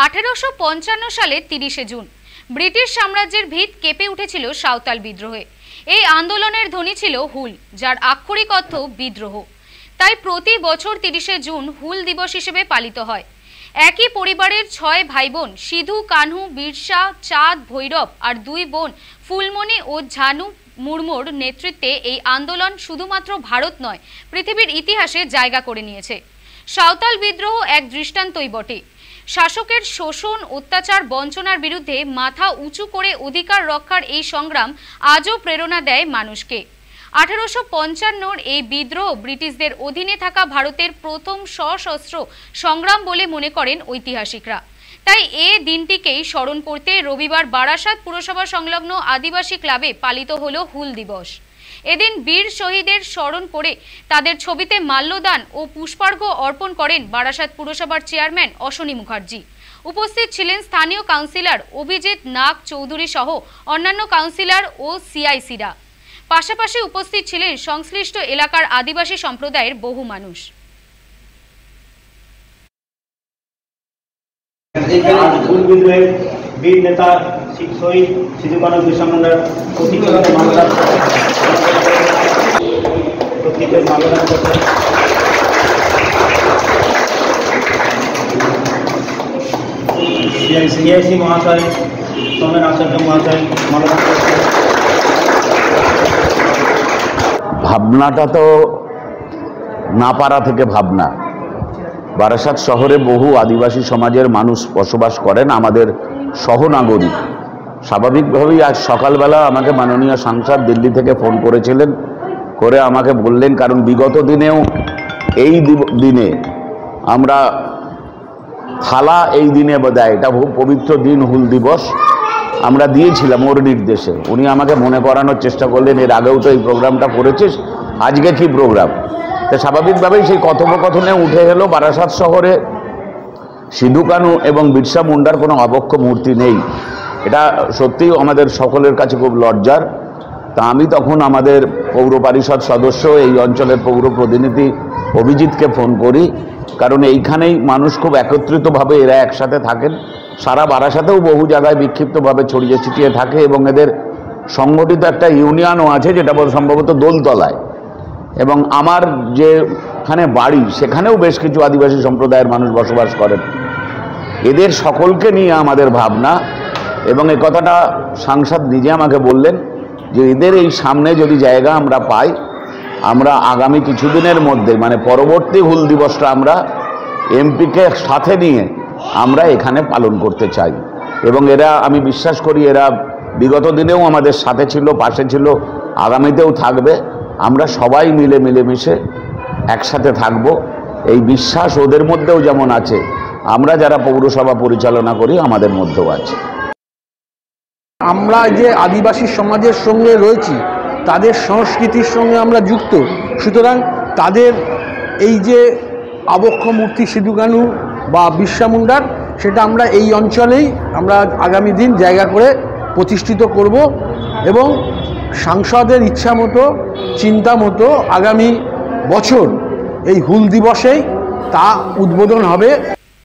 1855 সালে 30 June British সাম্রাজ্যের ভিত কেঁপে উঠেছিল সাঁওতাল বিদ্রোহে। এই আন্দোলনের ধ্বনি ছিল হুল, যার আক্ষরিক অর্থ বিদ্রোহ। তাই প্রতি বছর 30 জুন হুল দিবস হিসেবে পালিত হয়। একই পরিবারের 6 ভাই বোন সিধু, কানহু, বিরসা, চাঁদ, ভৈরব আর 2 বোন ফুলমণি ও ঝানু মুর্মুর নেতৃত্বে এই আন্দোলন শুধুমাত্র ভারত নয়, পৃথিবীর ইতিহাসে জায়গা করে নিয়েছে। সাঁওতাল বিদ্রোহ এক দৃষ্টান্তই বটে। শাসকের শোষণ, অত্যাচার, বঞ্চনার বিরুদ্ধে মাথা উঁচু করে অধিকার রক্ষার এই সংগ্রাম আজও প্রেরণা দেয় মানুষকে। 1855 এই বিদ্রোহ ব্রিটিশদের অধীনে থাকা ভারতের প্রথম সশস্ত্র সংগ্রাম বলে মনে করেন ঐতিহাসিকরা। তাই এ দিনটিকেই স্মরণ করতে রবিবার বারাসাত পুরসভা সংলগ্ন আদিবাসী ক্লাবে পালিত হলো হুল দিবস। এদিন বীর শহীদের স্মরণ করে তাদের ছবিতে মাল্যদান ও পুষ্পার্ঘ্য অর্পণ করেন বারাসাত পুরসভার চেয়ারম্যান অশ্বনী মুখার্জি। উপস্থিত ছিলেন স্থানীয় কাউন্সিলর অভিজিৎ নাগ চৌধুরী সহ অন্যান্য কাউন্সিলর ও সিআইসিরা। পাশাপাশি উপস্থিত ছিলেন সংশ্লিষ্ট এলাকার আদিবাসী সম্প্রদায়ের বহু মানুষ। বীর নেতা শহীদ সিধু কানু বিরসা মুন্ডার প্রতীকের মাল্যদান করতে সিআইসি মহাশয়, সোমেন আচার্য মহাশয় মাল্যদান করতে। ভাবনাটা তো না পারা থেকে ভাবনা। বারাসাত শহরে বহু আদিবাসী সমাজের মানুষ বসবাস করেন, আমাদের সহনাগরিক। স্বাভাবিকভাবেই আজ সকালবেলা আমাকে মাননীয় সাংসদ দিল্লি থেকে ফোন করেছিলেন, করে আমাকে বললেন, কারণ বিগত দিনেও এই দিনে আমরা থালা এই দিনে দেয়, এটা খুব পবিত্র দিন, হুল দিবস আমরা দিয়েছিলাম ওর নির্দেশে। উনি আমাকে মনে করানোর চেষ্টা করলেন, এর আগেও তো এই প্রোগ্রামটা করেছিস, আজকে কি প্রোগ্রাম। তো স্বাভাবিকভাবেই সেই কথোপকথনে উঠে এলো বারাসাত শহরে সিধু কানু এবং বিরসা মুন্ডার কোনো আবক্ষ মূর্তি নেই। এটা সত্যিই আমাদের সকলের কাছে খুব লজ্জার। তা আমি তখন আমাদের পৌর পরিষদ সদস্য, এই অঞ্চলের পৌর প্রতিনিধি অভিজিৎকে ফোন করি, কারণ এইখানেই মানুষ খুব একত্রিতভাবে এরা একসাথে থাকেন। সারা বারাসাতেও বহু জায়গায় বিক্ষিপ্তভাবে ছড়িয়ে ছিটিয়ে থাকে এবং এদের সংগঠিত একটা ইউনিয়নও আছে, যেটা সম্ভবত দোলতলায়। এবং আমার যেখানে বাড়ি সেখানেও বেশ কিছু আদিবাসী সম্প্রদায়ের মানুষ বসবাস করেন। এদের সকলকে নিয়ে আমাদের ভাবনা, এবং এই কথাটা সাংসদ নিজে আমাকে বললেন যে এদের এই সামনে যদি জায়গা আমরা পাই, আমরা আগামী কিছুদিনের মধ্যে মানে পরবর্তী হুল দিবসটা আমরা এমপিকে সাথে নিয়ে আমরা এখানে পালন করতে চাই। এবং এরা, আমি বিশ্বাস করি, এরা বিগত দিনেও আমাদের সাথে ছিল, পাশে ছিল, আগামীতেও থাকবে। আমরা সবাই মিলেমিশে একসাথে থাকব, এই বিশ্বাস ওদের মধ্যেও যেমন আছে, আমরা যারা পৌরসভা পরিচালনা করি আমাদের মধ্যেও আছে। আমরা যে আদিবাসী সমাজের সঙ্গে রয়েছি, তাদের সংস্কৃতির সঙ্গে আমরা যুক্ত, সুতরাং তাদের এই যে আবক্ষ মূর্তি সিধু কানু বা বিরসা মুন্ডার, সেটা আমরা এই অঞ্চলেই আমরা আগামী দিন জায়গা করে প্রতিষ্ঠিত করব এবং সাংসদের ইচ্ছা মতো, চিন্তা মতো আগামী বছর এই হুল দিবসেই তা উদ্বোধন হবে।